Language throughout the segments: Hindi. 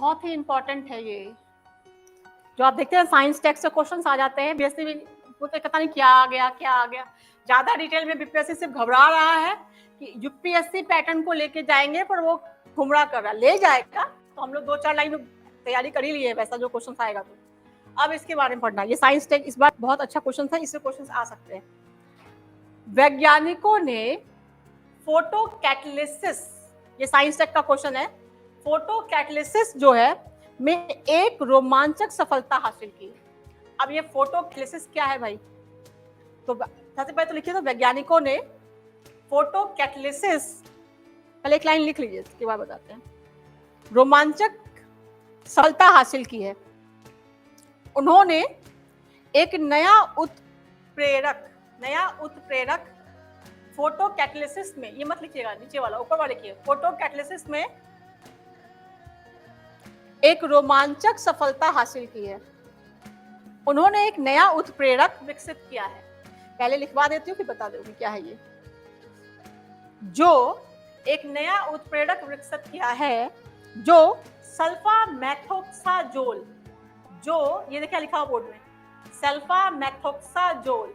बहुत ही इंपॉर्टेंट है ये, जो आप देखते हैं साइंस टेक्स्ट से क्वेश्चंस आ जाते हैं, बीएससी में पता नहीं क्या आ गया क्या आ गया। ज्यादा डिटेल में बीपीएससी सिर्फ घबरा रहा है कि यूपीएससी पैटर्न को लेके जाएंगे, पर वो गुमराह कर रहा, ले जाएगा। तो हम लोग 2-4 लाइन में तैयारी कर ही लिए वैसा जो क्वेश्चन आएगा। तो अब इसके बारे में पढ़ना, ये साइंस टेक्स्ट इस बार बहुत अच्छा क्वेश्चन था, इससे क्वेश्चन आ सकते हैं। वैज्ञानिकों ने फोटो कैटलिसिस, ये साइंस टेक का क्वेश्चन है, फोटो कैटलिसिस जो है में एक रोमांचक सफलता हासिल की। अब ये फोटो कैटलिसिस क्या है भाई? तो सबसे पहले तो लिखिए, तो वैज्ञानिकों ने फोटो कैटलिसिस, पहले एक लाइन लिख लीजिए, इसके बाद बताते हैं। रोमांचक सफलता हासिल की है। उन्होंने एक नया उत्प्रेरक फोटो कैटलिसिस में, ये मत लिखिएगा, नीचे वाला, ऊपर वाला लिखिए। फोटो कैटलिसिस में एक रोमांचक सफलता हासिल की है। उन्होंने एक नया उत्प्रेरक विकसित किया है। पहले लिखवा देती हूँ कि बता दूंगी क्या है ये। जो एक नया उत्प्रेरक विकसित किया है जो सल्फामेथोक्साजोल, जो ये देखिए लिखा हुआ बोर्ड में, सल्फामेथोक्साजोल,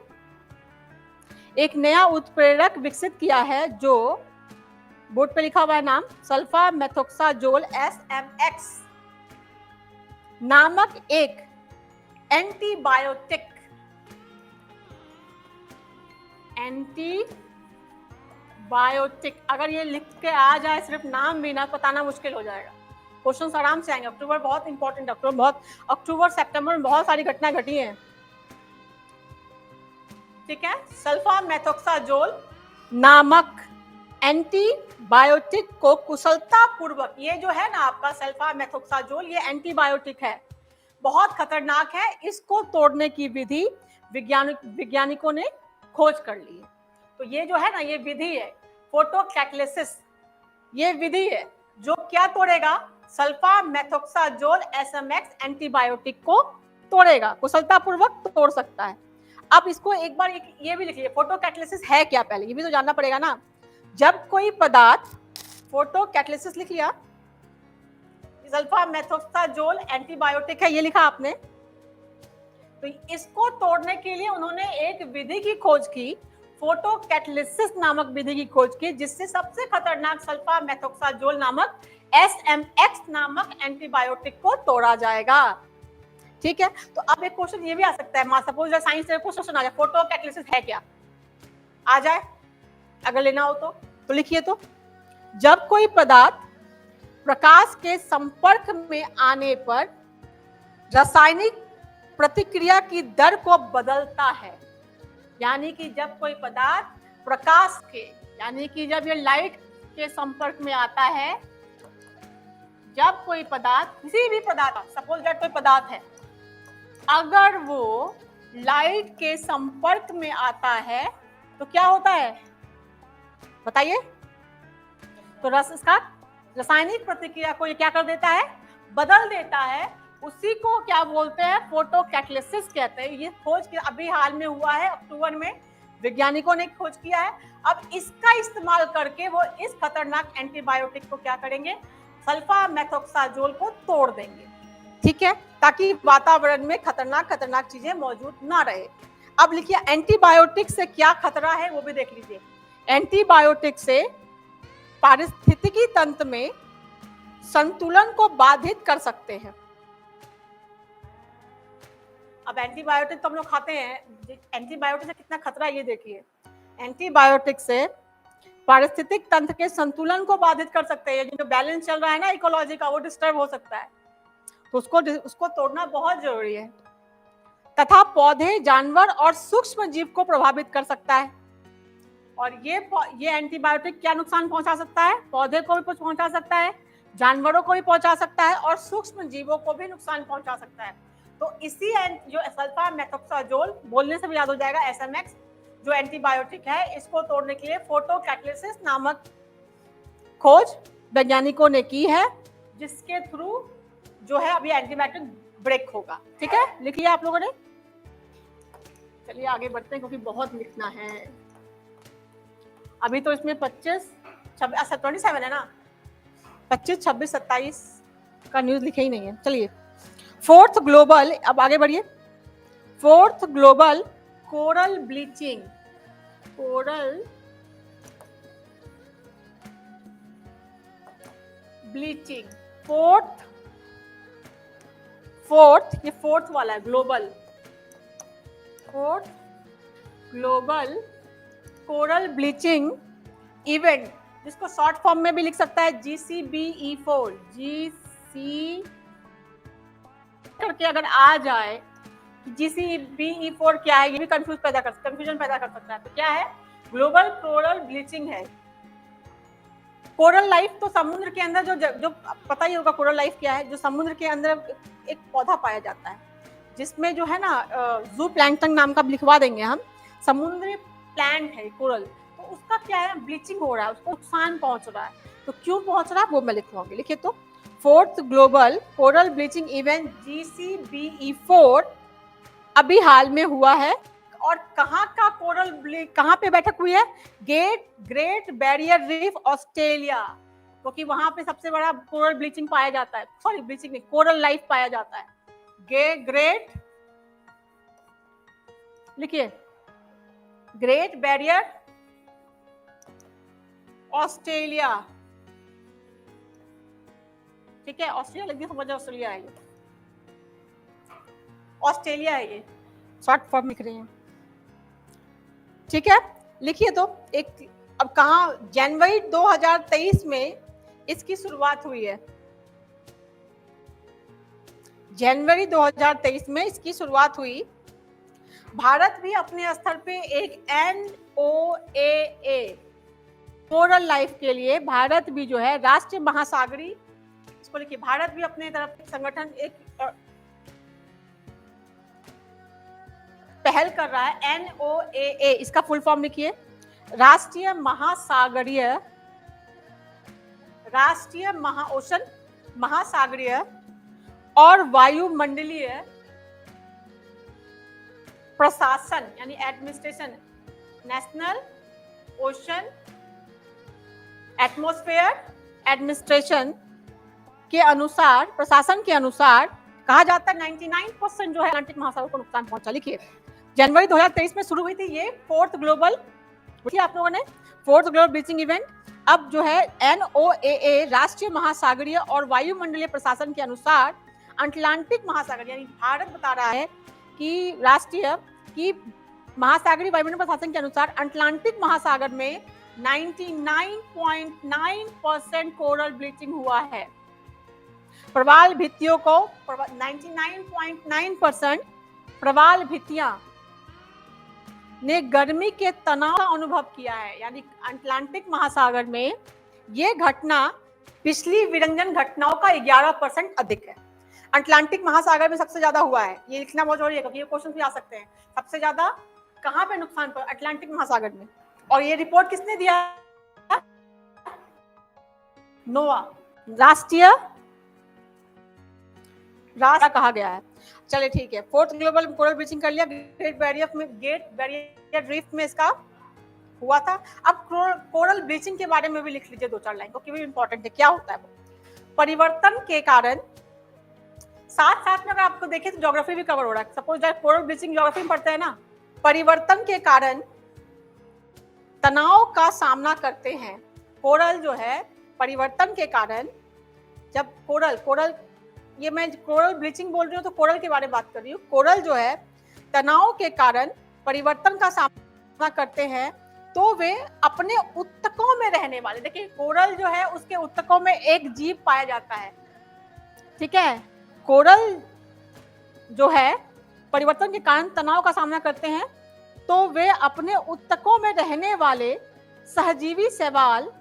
एक नया उत्प्रेरक विकसित किया है जो बोर्ड पे लिखा हुआ है नाम, सल्फामेथोक्साजोल SMX नामक एक एंटीबायोटिक। अगर ये लिख के आ जाए सिर्फ नाम भी ना, बताना मुश्किल हो जाएगा। क्वेश्चन आराम से आएंगे। अक्टूबर बहुत इंपॉर्टेंट, अक्टूबर सितंबर में बहुत सारी घटनाएं घटी हैं, ठीक है। सल्फामेथोक्साजोल नामक एंटीबायोटिक को कुशलतापूर्वक, ये जो है ना आपका सल्फामेथोक्साजोल, ये एंटीबायोटिक है, बहुत खतरनाक है। इसको तोड़ने की विधि वैज्ञानिकों ने खोज कर ली है। तो ये जो है ना, ये विधि है फोटो कैटलिसिस, ये विधि है जो क्या तोड़ेगा, सल्फामेथोक्साजोल SMX एंटीबायोटिक को तोड़ेगा, कुशलतापूर्वक तोड़ सकता है। अब इसको एक बार ये भी लिख लीजिए, फोटो कैटलिसिस है क्या, पहले ये भी तो जानना पड़ेगा ना। जब कोई पदार्थ, फोटो कैटलिसिस लिख लिया, सल्फामेथोक्साजोल एंटीबायोटिक है, ये लिखा आपने। तो इसको तोड़ने के लिए उन्होंने एक विधि की खोज की, फोटो कैटलिसिस नामक विधि की खोज की, जिससे सबसे खतरनाक सल्फामेथोक्साजोल नामक SMX नामक एंटीबायोटिक को तोड़ा जाएगा, ठीक है। तो अब एक क्वेश्चन ये भी आ सकता है, सपोज साइंस से क्वेश्चन आ जाए, फोटो कैटलिसिस है क्या, आ जाए अगर लेना हो तो लिखिए। तो जब कोई पदार्थ प्रकाश के संपर्क में आने पर रासायनिक प्रतिक्रिया की दर को बदलता है, यानी कि जब कोई पदार्थ प्रकाश के, यानी कि जब ये लाइट के संपर्क में आता है, जब कोई पदार्थ, किसी भी पदार्थ, सपोज दैट कोई पदार्थ है, अगर वो लाइट के संपर्क में आता है तो क्या होता है बताइए? तो इसका रासायनिक प्रतिक्रिया को ये क्या कर देता है, बदल देता है। उसी को क्या बोलते हैं, फोटो कैटलिसिस कहते हैं। ये खोज अभी हाल में हुआ है, अक्टूबर में वैज्ञानिकों ने खोज किया है। अब इसका इस्तेमाल करके वो इस खतरनाक एंटीबायोटिक को क्या करेंगे, सल्फामेथोक्साजोल को तोड़ देंगे, ठीक है, ताकि वातावरण में खतरनाक चीजें मौजूद ना रहे। अब लिखिए एंटीबायोटिक से क्या खतरा है वो भी देख लीजिए। एंटीबायोटिक से पारिस्थितिकी तंत्र में संतुलन को बाधित कर सकते हैं। अब एंटीबायोटिक तो हम लोग खाते हैं, एंटीबायोटिक से कितना खतरा है ये देखिए। एंटीबायोटिक से पारिस्थितिक तंत्र के संतुलन को बाधित कर सकते हैं, जो बैलेंस चल रहा है ना इकोलॉजी का, वो डिस्टर्ब हो सकता है। तो उसको तोड़ना बहुत जरूरी है, तथा पौधे, जानवर और सूक्ष्म जीव को प्रभावित कर सकता है। और ये एंटीबायोटिक क्या नुकसान पहुंचा सकता है, पौधे को भी पहुंचा सकता है, जानवरों को भी पहुंचा सकता है, और सूक्ष्म जीवों को भी नुकसान पहुंचा सकता है। तो इसी जो सल्फामेथोक्साजोल, बोलने से भी याद हो जाएगा, SMX जो एंटीबायोटिक है, इसको तोड़ने के लिए फोटो कैटलिसिस नामक खोज वैज्ञानिकों ने की है, जिसके थ्रू जो है अभी एंटीबायोटिक ब्रेक होगा, ठीक है। लिखिए आप लोगों ने। चलिए आगे बढ़ते हैं क्योंकि बहुत लिखना है अभी। तो इसमें 25, 26, 27 है ना, 25, 26, 27 का न्यूज लिखे ही नहीं है। चलिए, फोर्थ ग्लोबल, अब आगे बढ़िए। Fourth global coral bleaching, coral bleaching, fourth ये फोर्थ वाला है global, fourth global coral bleaching event, जिसको शॉर्ट फॉर्म में भी लिख सकता है GCBE4, GC करके अगर आ जाए GCBE4 क्या है, ये भी कंफ्यूजन पैदा कर सकता है। तो क्या है, ग्लोबल कोरल ब्लीचिंग है। कोरल लाइफ तो समुद्र के अंदर जो पता ही होगा कोरल लाइफ क्या है, जो समुद्र के अंदर एक पौधा पाया जाता है जिसमें जो है ना जू प्लैंकटन नाम का लिखवा देंगे हम, समुद्री प्लांट है कोरल, तो उसका क्या है, ब्लीचिंग हो रहा है, उसको नुकसान पहुंच रहा है। तो क्यों पहुंच रहा है वो मैं लिखवाऊंगी। लिखिए तो, fourth global coral bleaching event GCBE4 अभी हाल में हुआ है। और कहाँ का कहाँ पे बैठक हुई है, ग्रेट बैरियर रीफ ऑस्ट्रेलिया, क्योंकि वहां पे सबसे बड़ा कोरल ब्लीचिंग पाया जाता है, सॉरी ब्लीचिंग नहीं, कोरल लाइफ पाया जाता है। ग्रेट, लिखिए ग्रेट बैरियर ऑस्ट्रेलिया, ठीक है, ऑस्ट्रेलिया लग गई समझ, ऑस्ट्रेलिया है ये, ऑस्ट्रेलिया है ये, शॉर्ट फॉर्म लिख रहे हैं, ठीक है। लिखिए तो एक, अब कहा, जनवरी 2023 में इसकी शुरुआत हुई है, जनवरी 2023 में इसकी शुरुआत हुई। भारत भी अपने स्तर पे एक NOAA कोरल लाइफ के लिए, भारत भी जो है राष्ट्रीय महासागरी, इसको लिखिए, भारत भी अपने तरफ संगठन एक पहल कर रहा है, NOAA, इसका फुल फॉर्म लिखिए, राष्ट्रीय महाओशन, महासागरीय और वायुमंडलीय प्रशासन, यानी administration, national ocean atmosphere administration के अनुसार, प्रशासन के अनुसार कहा जाता है 99% जो है अटलांटिक महासागर को नुकसान पहुंचा। लिखिए, जनवरी 2023 में शुरू हुई थी ये फोर्थ ग्लोबल, देखिए आप लोगों ने, फोर्थ ग्लोबल ब्लीचिंग इवेंट। अब जो है NOAA राष्ट्रीय महासागरीय और वायुमंडलीय प्रशासन के अनुसार अटलांटिक महासागर, यानी भारत बता रहा है कि राष्ट्रीय की महासागरीय वायुमंडलीय प्रशासन के अनुसार अटलांटिक महासागर में 99.9% कोरल ब्लीचिंग हुआ है। प्रवाल भित्तियों को 99.9% प्रवाल भित्तियां ने गर्मी के तनाव का अनुभव किया है, यानी अटलांटिक महासागर में ये घटना पिछली विरंजन घटनाओं का 11% अधिक है। अटलांटिक महासागर में सबसे ज्यादा हुआ है, ये लिखना बहुत जरूरी है क्योंकि ये क्वेश्चन भी आ सकते हैं। सबसे ज्यादा कहाँ पे नुकसान पर, अटलांटिक महासागर में। और ये रिपोर्ट किसने दिया, नोआ, राष्ट्रीय कहा गया है। चलिए ठीक है, फोर्थ ग्लोबल कोरल ब्लीचिंग कर लिया, ग्रेट बैरियर रीफ में इसका हुआ था। अब कोरल ब्लीचिंग के बारे में भी लिख लीजिए 2-4 लाइन, क्योंकि भी इंपॉर्टेंट है। क्या होता है वो, परिवर्तन के कारण, साथ साथ में अगर आपको देखें तो ज्योग्राफी भी कवर हो रहा है। सपोज कोरल ब्लीचिंग ज्योग्राफी में पढ़ते हैं ना, परिवर्तन के कारण तनाव का सामना करते हैं। कोरल जो है परिवर्तन के कारण, जब कोरल ये मैं कोरल ब्लीचिंग बोल रही हूँ तो कोरल के बारे में बात कर रही हूँ। कोरल जो है तनाव के कारण परिवर्तन का सामना करते हैं, तो वे अपने उत्तकों में रहने वाले, देखिए कोरल जो है उसके उत्तकों में एक जीव पाया जाता है, ठीक है। कोरल जो है परिवर्तन के कारण तनाव का सामना करते हैं, तो वे अपने उत्तकों में रहने वाले सहजीवी शैवाल,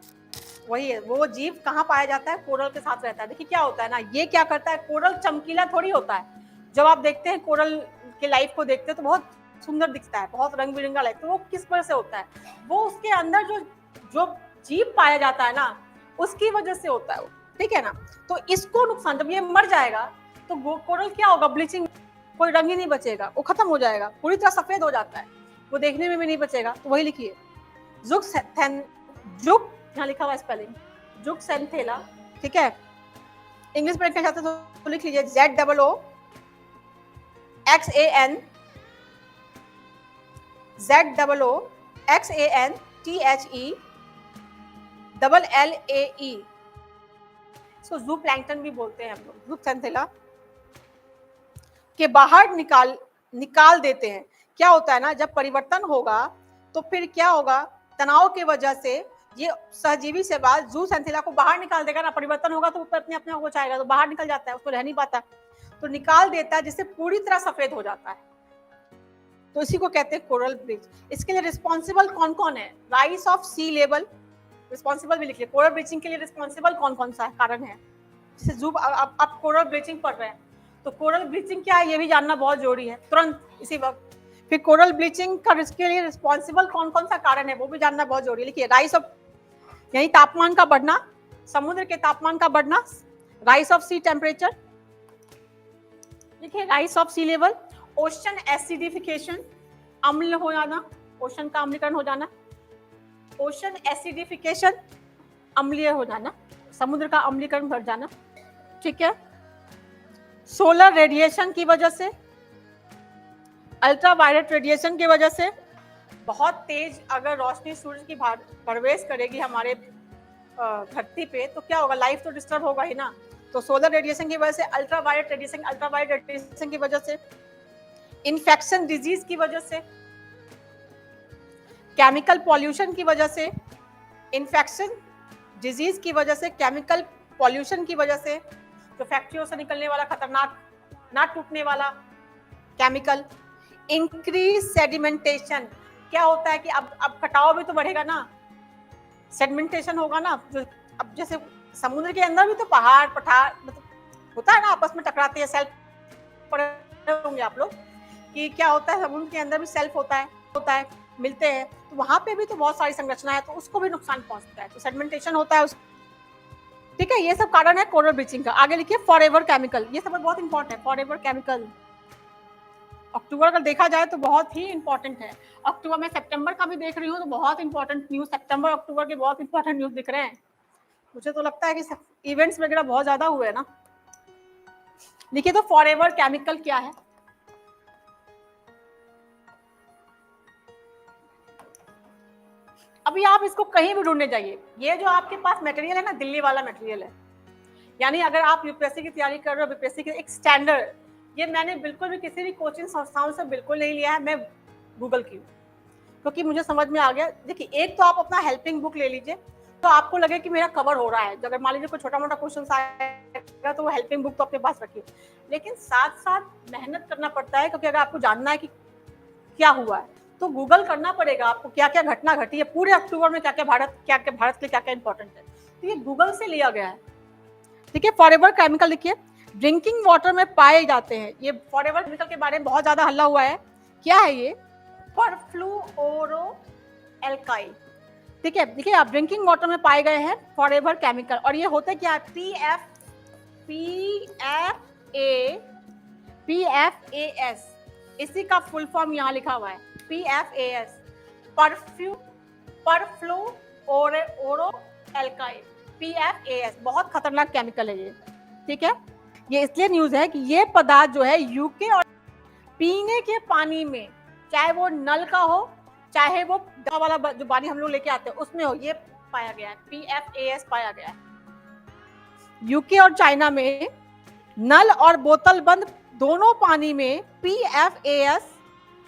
वही है वो जीव कहाँ पाया जाता है, कोरल के साथ रहता है। देखिए क्या होता है ना, ये क्या करता है, कोरल चमकीला थोड़ी होता है। जब आप देखते हैं कोरल के लाइफ को देखते हैं तो बहुत सुंदर दिखता है, बहुत रंग बिरंगा लाइफ, तो वो किस वजह से होता है, वो उसके अंदर जो जीव पाया जाता है ना, उसकी वजह से होता है वो, ठीक है ना। तो इसको नुकसान, जब ये मर जाएगा तो कोरल क्या होगा, ब्लीचिंग, कोई रंग ही नहीं बचेगा, वो खत्म हो जाएगा, पूरी तरह सफेद हो जाता है, वो देखने में भी नहीं बचेगा। तो वही लिखिए, जुक यहाँ लिखा हुआ है स्पेलिंग, जुक्सेंथेला, ठीक है, इंग्लिश में लिखना चाहते हो तो लिख लीजिए ZOOXAN ZOOXANTHELLAE। इसको जू प्लैंकटन भी बोलते हैं हम लोग, ज़ूथैंथेला के बाहर निकाल देते हैं। क्या होता है ना, जब परिवर्तन होगा तो फिर क्या होगा, तनाव की वजह से ये सहजीवी सेवा ज़ूथैंथेला को बाहर निकाल देगा ना। परिवर्तन होगा तो ऊपर अपने हो जाएगा, तो बाहर निकल जाता है, उसको रह नहीं पाता, तो निकाल देता है, जिससे पूरी तरह सफेद हो जाता है। तो इसी को कहते हैं कोरल ब्लीच। इसके लिए रिस्पॉन्सिबल कौन कौन है? Rise of sea level, responsible भी लिख लिया। कोरल ब्लीचिंग के लिए रिस्पॉन्सिबल कौन कौन सा कारण है? जैसे जू आप कोरल ब्लीचिंग पढ़ रहे हैं, तो कोरल ब्लीचिंग क्या है ये भी जानना बहुत जरूरी है तुरंत इसी वक्त। फिर कोरल ब्लीचिंग का इसके लिए रिस्पॉन्सिबल कौन कौन सा कारण है वो भी जानना बहुत जरूरी है। लिखिए, राइस ऑफ यानी तापमान का बढ़ना, समुद्र के तापमान का बढ़ना, राइस ऑफ सी टेम्परेचर, देखिए rise of sea level, ocean acidification, अम्ल हो जाना, ओशन का अम्लीकरण हो जाना, ओशन एसिडिफिकेशन अम्लीय हो जाना, समुद्र का अम्लीकरण बढ़ जाना, ठीक है। सोलर रेडिएशन की वजह से, अल्ट्रावायलेट रेडिएशन की वजह से, बहुत तेज अगर रोशनी सूरज की प्रवेश करेगी हमारे धरती पे तो क्या होगा, लाइफ तो डिस्टर्ब होगा ही ना। तो सोलर रेडिएशन की वजह से, अल्ट्रावायलेट रेडिएशन की वजह से, इन्फेक्शन डिजीज की वजह से, केमिकल पॉल्यूशन की वजह से, इन्फेक्शन डिजीज की वजह से, केमिकल पॉल्यूशन की वजह से, जो फैक्ट्रियों से निकलने वाला खतरनाक ना टूटने वाला केमिकल, इंक्रीज सेडिमेंटेशन, क्या होता है कि अब कटाव भी तो बढ़ेगा ना, सेडिमेंटेशन होगा ना। जो अब जैसे समुद्र के अंदर भी तो पहाड़ पठार मतलब होता है ना, आपस में टकराते हैं। सेल्फ पढ़े होंगे आप लोग कि क्या होता है, समुद्र के अंदर भी सेल्फ होता है मिलते हैं, तो वहां पे भी तो बहुत सारी संरचना है, तो उसको भी नुकसान पहुंचता है, तो सेडिमेंटेशन होता है। ठीक है, ये सब कारण है कोरल ब्लीचिंग का। आगे लिखिए, फॉरएवर केमिकल, ये सब बहुत इंपॉर्टेंट है। फॉरएवर केमिकल अक्टूबर अगर देखा जाए तो बहुत ही इंपॉर्टेंट है। अक्टूबर में सितंबर का भी देख रही हूँ तो बहुत इंपॉर्टेंट न्यूज, सितंबर अक्टूबर के बहुत इंपॉर्टेंट न्यूज दिख रहे हैं। मुझे तो लगता है कि इवेंट्स वगैरह बहुत ज्यादा हुए ना। देखिए, तो फॉरएवर केमिकल क्या है? अभी आप इसको कहीं भी ढूंढने जाइए, ये जो आपके पास मटेरियल है ना, दिल्ली वाला मटेरियल है। यानी अगर आप यूपीएससी की तैयारी कर रहे हो, यूपीएससी के एक स्टैंडर्ड, ये मैंने बिल्कुल भी किसी भी कोचिंग संस्थाओं से बिल्कुल नहीं लिया है, मैं गूगल की हूँ, क्योंकि मुझे समझ में आ गया। देखिए, एक तो आप अपना हेल्पिंग बुक ले लीजिए, तो आपको लगे कि मेरा कवर हो रहा है। अगर मान लीजिए कोई छोटा मोटा क्वेश्चन आएगा तो वो हेल्पिंग बुक तो अपने पास रखिए, लेकिन साथ साथ मेहनत करना पड़ता है, क्योंकि अगर आपको जानना है कि क्या हुआ है तो गूगल करना पड़ेगा आपको, क्या क्या घटना घटी है पूरे अक्टूबर में, क्या क्या भारत के क्या क्या इंपॉर्टेंट है, तो ये गूगल से लिया गया है। ठीक है, फॉरएवर केमिकल लिखिए, ड्रिंकिंग वाटर में पाए जाते हैं। ये फॉरएवर केमिकल के बारे में बहुत ज्यादा हल्ला हुआ है। क्या है ये? परफ्लुओरो एल्काइल। ठीक है, देखिए आप, ड्रिंकिंग वाटर में पाए गए हैं फॉरएवर केमिकल, और ये होता है क्या? PFAS, इसी का फुल फॉर्म यहाँ लिखा हुआ है, PFAS, परफ्लुओरो एल्काइल, PFAS, बहुत खतरनाक केमिकल है ये। ठीक है, ये इसलिए न्यूज है कि ये पदार्थ जो है यूके और पीने के पानी में, चाहे वो नल का हो, चाहे वो दवा वाला जो पानी हम लोग लेके आते हैं उसमें हो, ये पाया गया है, PFAS पाया गया है। यूके और चाइना में नल और बोतल बंद दोनों पानी में PFAS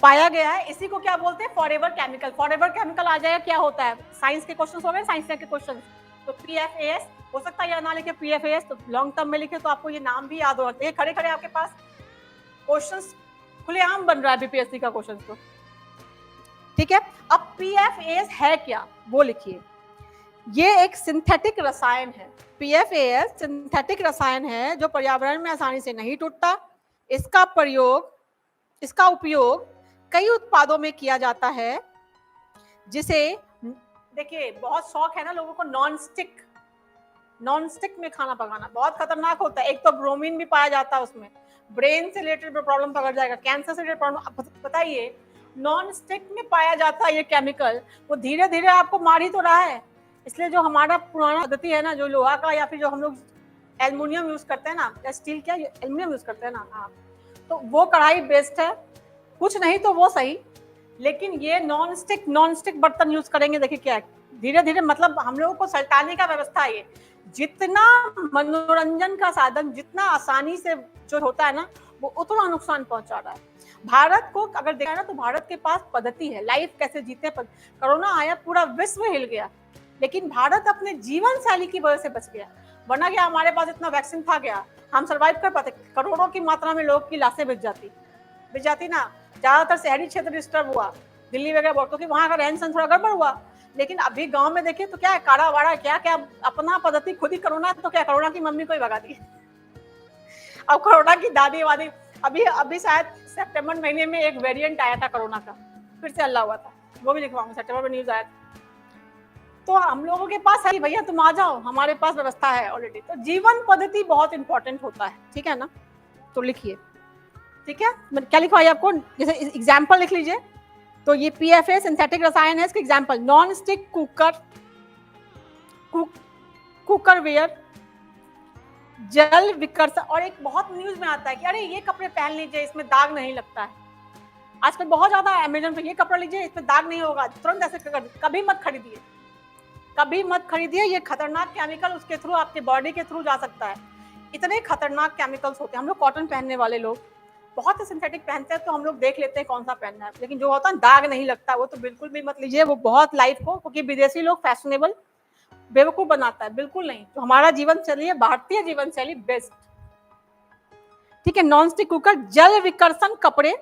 पाया गया है। इसी को क्या बोलते हैं? Forever chemical. फॉरएवर केमिकल आ जाएगा, क्या होता है? साइंस के क्वेश्चंस हो गए, साइंस के क्वेश्चंस, तो PFAS हो सकता है या ना लिखे PFAS, तो लॉन्ग टर्म में लिखे तो आपको ये नाम भी याद होते हैं। खड़े खड़े आपके पास क्वेश्चंस खुलेआम बन रहा है बीपीएससी का क्वेश्चन तो। ठीक है, अब PFAS है क्या वो लिखिए। ये एक सिंथेटिक रसायन है। PFAS सिंथेटिक रसायन है जो पर्यावरण में आसानी से नहीं टूटता। इसका उपयोग कई उत्पादों में किया जाता है, जिसे देखिए बहुत शौक है ना लोगों को नॉन स्टिक में खाना पकाना, बहुत खतरनाक होता है। एक तो ब्रोमीन भी पाया जाता है उसमें, ब्रेन से रिलेटेड प्रॉब्लम पकड़ जाएगा, कैंसर से रिलेटेड प्रॉब्लम। बताइए, नॉन स्टिक में पाया जाता है ये केमिकल, वो धीरे धीरे आपको मार ही तो रहा है। इसलिए जो हमारा पुराना पद्धति है ना, जो लोहा का या फिर जो हम लोग एल्युमिनियम यूज करते हैं ना, या स्टील, क्या एल्युमिनियम यूज करते हैं ना, हाँ, तो वो कढ़ाई बेस्ट है, कुछ नहीं तो वो सही। लेकिन ये नॉन स्टिक बर्तन यूज करेंगे, देखिए क्या है, धीरे धीरे मतलब हम लोगों को सल्टाने का व्यवस्था है ये। जितना मनोरंजन का साधन जितना आसानी से जो होता है ना, वो उतना नुकसान पहुंचा रहा है। भारत को अगर देखा ना तो भारत के पास पद्धति है, लाइफ कैसे जीते। कोरोना आया, पूरा विश्व हिल गया, लेकिन भारत अपने जीवन शैली की वजह से बच गया। वरना क्या हमारे पास इतना वैक्सीन था क्या, हम सर्वाइव कर पाते? करोड़ों की मात्रा में लोग की लाशें बिक जाती ना। ज्यादातर शहरी क्षेत्र डिस्टर्ब हुआ, दिल्ली वगैरह बहुत, क्योंकि वहां का रहन सहन थोड़ा गड़बड़ हुआ। लेकिन अभी गांव में देखिए तो क्या है, काड़ा वाड़ा क्या क्या अपना पद्धति खुद ही। कोरोना तो क्या, कोरोना की मम्मी को ही भगा दी। अब कोरोना की दादी वादी, अभी शायद सितंबर महीने में एक वेरिएंट आया था कोरोना का, फिर से हल्ला हुआ था, वो भी लिखवाऊंगा, सितंबर में न्यूज आया था। तो हम लोगों के पास है, भैया तुम आ जाओ, हमारे पास व्यवस्था है ऑलरेडी। तो जीवन पद्धति बहुत इंपॉर्टेंट होता है, ठीक है ना। तो लिखिए, ठीक है, क्या लिखवाइए आपको, जैसे एग्जाम्पल लिख लीजिए। तो ये PFA सिंथेटिक रसायन है, इसके एग्जाम्पल नॉन स्टिक कुकरवेयर, जल विकर्षण। और एक बहुत न्यूज में आता है कि अरे ये कपड़े पहन लीजिए, इसमें दाग नहीं लगता है। आजकल बहुत ज्यादा अमेजन पे, ये कपड़ा लीजिए इसमें दाग नहीं होगा, तुरंत ऐसे कर। कभी मत खरीदिए, कभी मत खरीदिए, ये खतरनाक केमिकल उसके थ्रू, आपके बॉडी के थ्रू जा सकता है। इतने खतरनाक केमिकल्स होते हैं। हम लोग कॉटन पहनने वाले लोग बहुत ही सिंथेटिक पहनते हैं, तो हम लोग देख लेते हैं कौन सा पहनना है, लेकिन जो होता है दाग नहीं लगता, वो तो बिल्कुल भी मत लीजिए। वो बहुत लाइफ को, क्योंकि विदेशी लोग फैशनेबल बेवकूफ बनाता है, बिल्कुल नहीं। तो हमारा जीवन शैली है, भारतीय जीवन शैली बेस्ट, ठीक है। नॉन स्टिक कुकर, जल विकर्षण कपड़े,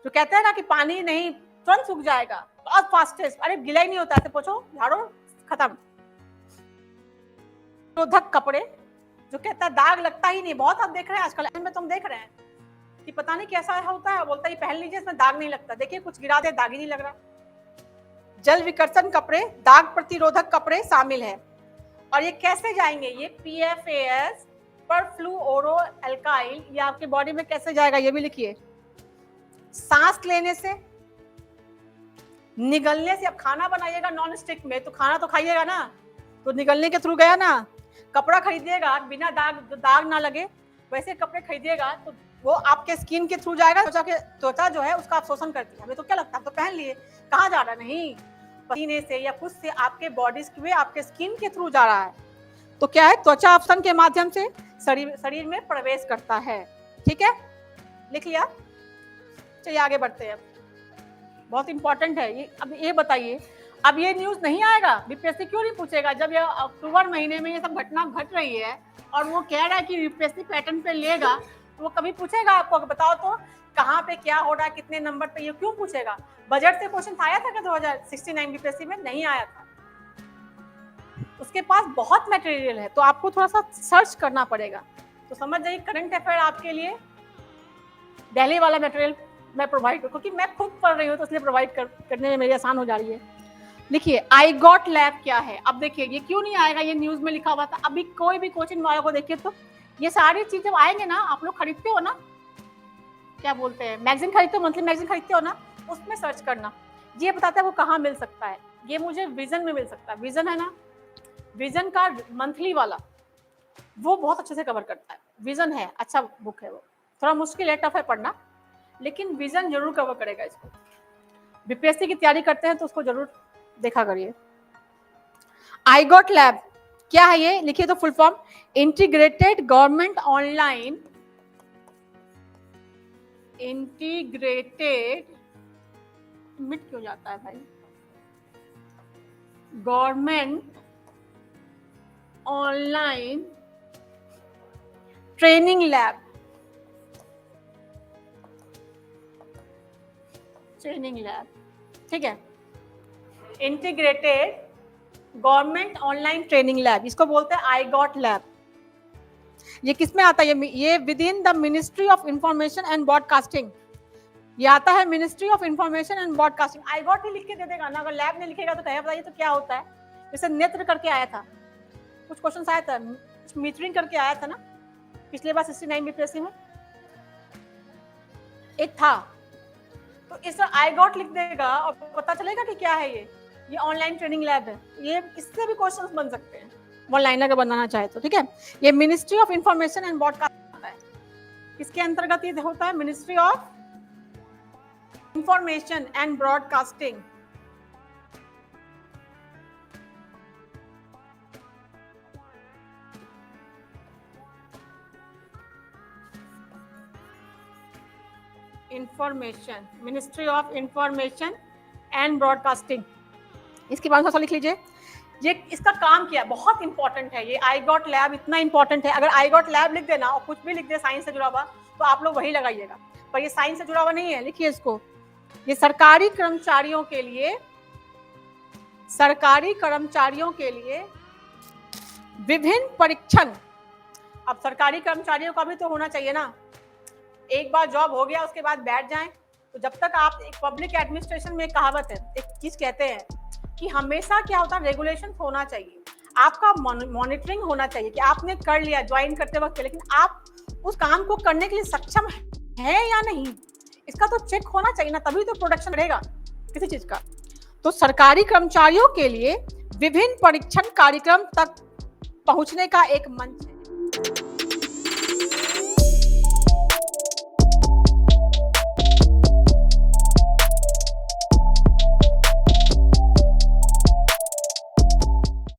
जो कहते हैं ना कि पानी नहीं, तुरंत सूख जाएगा, बहुत फास्टेस्ट, अरे गिला ही नहीं होता, ऐसे पोछो झाड़ो खत्म। निरोधक कपड़े, जो कहता है दाग लगता ही नहीं, बहुत आप देख रहे हैं आजकल में, तुम देख रहे हैं कि पता नहीं कैसा होता है, बोलता है पहन लीजिए इसमें दाग नहीं लगता, देखिए कुछ गिरा दे दाग ही नहीं लग रहा। जल विकर्षण कपड़े, दाग प्रतिरोधक कपड़े शामिल है। और ये कैसे जाएंगे, ये PFAS परफ्लुओरोएल्काइल, ये आपके बॉडी में कैसे जाएगा, ये भी लिखिए। सांस लेने से, निगलने से। अब खाना बनाइएगा नॉन स्टिक में, तो खाना तो खाइएगा ना, तो निगलने के थ्रू गया ना। कपड़ा खरीदिएगा बिना दाग ना लगे, वैसे कपड़े खरीदिएगा तो वो आपके स्किन के थ्रू जाएगा। त्वचा जो है उसका अवशोषण करती है। हमें तो क्या लगता है, तो पहन लिए, कहाँ जा रहा है, नहीं, पसीने से या खुद से आपके बॉडी में, आपके स्किन के थ्रू जा रहा है। तो क्या है, त्वचा अवशोषण के माध्यम से शरीर में प्रवेश करता है, ठीक है, लिख लिया। चलिए आगे बढ़ते हैं, बहुत इंपॉर्टेंट है ये। अब ये बताइए, अब ये न्यूज नहीं आएगा, बीपीएससी क्यों नहीं पूछेगा, जब ये अक्टूबर महीने में ये सब घटना घट रही है और वो कह रहा है कि बीपीएससी पैटर्न पे लेगा, तो वो कभी पूछेगा आपको, बताओ तो कहाँ पे क्या हो रहा है, कितने नंबर पे, ये क्यों पूछेगा। बजट से क्वेश्चन आया था क्या 2069 बीपीएससी में? नहीं आया था। उसके पास बहुत मटेरियल है, तो आपको थोड़ा सा सर्च करना पड़ेगा। तो समझ जाइए, करंट अफेयर आपके लिए दिल्ली वाला मटेरियल मैं प्रोवाइड करूँ, क्योंकि मैं खुद पढ़ रही हूँ, तो इसलिए प्रोवाइड करने में मेरी आसान हो जा रही है। लिखिए, आई गॉट लैब क्या है। अब देखिए ये क्यों नहीं आएगा, ये न्यूज में लिखा हुआ था। अभी कोई भी कोचिंग वालों को देखिए, तो ये सारी चीजें आएंगे ना, आप लोग खरीदते हो ना, क्या बोलते हैं, मैगजीन खरीदते हो, मंथली मैगजीन खरीदते हो ना, उसमें सर्च करना, ये बताता है वो कहाँ मिल सकता है। ये मुझे विजन में मिल सकता है, विजन है ना, विजन का मंथली वाला, वो बहुत अच्छे से कवर करता है। विजन है, अच्छा बुक है, वो थोड़ा मुश्किल है, टफ है पढ़ना, लेकिन विजन जरूर कवर करेगा इसको। बीपीएससी की तैयारी करते हैं तो उसको जरूर देखा करिए। आई गॉट लैब क्या है, ये लिखिए तो full form, integrated government online, integrated, मिट क्यों जाता है भाई, government online training lab, training lab, ठीक है, integrated government online training lab, इसको बोलते हैं आई गॉट लैब। ये किस में आता है, ये within the ministry of information and broadcasting, ये आता है ministry of information and broadcasting. I got ही लिख के दे देगा ना, अगर लैब नहीं लिखेगा तो कहे बताइए तो क्या होता है। जैसे नेत्र करके आया था, कुछ क्वेश्चन आया था, कुछ मीटरिंग करके आया था ना पिछले बार 69 बीपीएससी में एक था, तो इस आई गॉट लिख देगा और पता चलेगा कि क्या है ये ऑनलाइन ट्रेनिंग लैब है। ये इससे भी क्वेश्चंस बन सकते हैं, वन लाइनर का बनाना चाहे तो, ठीक है। ये ministry of information and broadcasting होता है। किसके अंतर्गत ये होता है? Ministry of information and broadcasting. Information, ministry of information and broadcasting. इसके बाद थोड़ा लिख लीजिए, ये इसका काम क्या है, बहुत इंपॉर्टेंट है ये। आई गॉट लैब इतना इंपॉर्टेंट है, अगर आई गॉट लैब लिख देना और कुछ भी लिख दे साइंस से जुड़ा हुआ तो आप लोग वही लगाइएगा, पर ये साइंस से जुड़ा हुआ नहीं है, लिखिए इसको। ये सरकारी कर्मचारियों के लिए, सरकारी कर्मचारियों के लिए विभिन्न परीक्षण। अब सरकारी कर्मचारियों का भी तो होना चाहिए ना, एक बार जॉब हो गया उसके बाद बैठ जाएं, तो जब तक आप एक पब्लिक एडमिनिस्ट्रेशन में एक कहावत है, एक चीज कहते हैं कि हमेशा क्या होता है, रेगुलेशन होना चाहिए, आपका मॉनिटरिंग होना चाहिए कि आपने कर लिया ज्वाइन करते वक्त, लेकिन आप उस काम को करने के लिए सक्षम है या नहीं, इसका तो चेक होना चाहिए ना, तभी तो प्रोडक्शन रहेगा किसी चीज का। तो सरकारी कर्मचारियों के लिए विभिन्न परीक्षण कार्यक्रम तक पहुंचने का एक मंच है।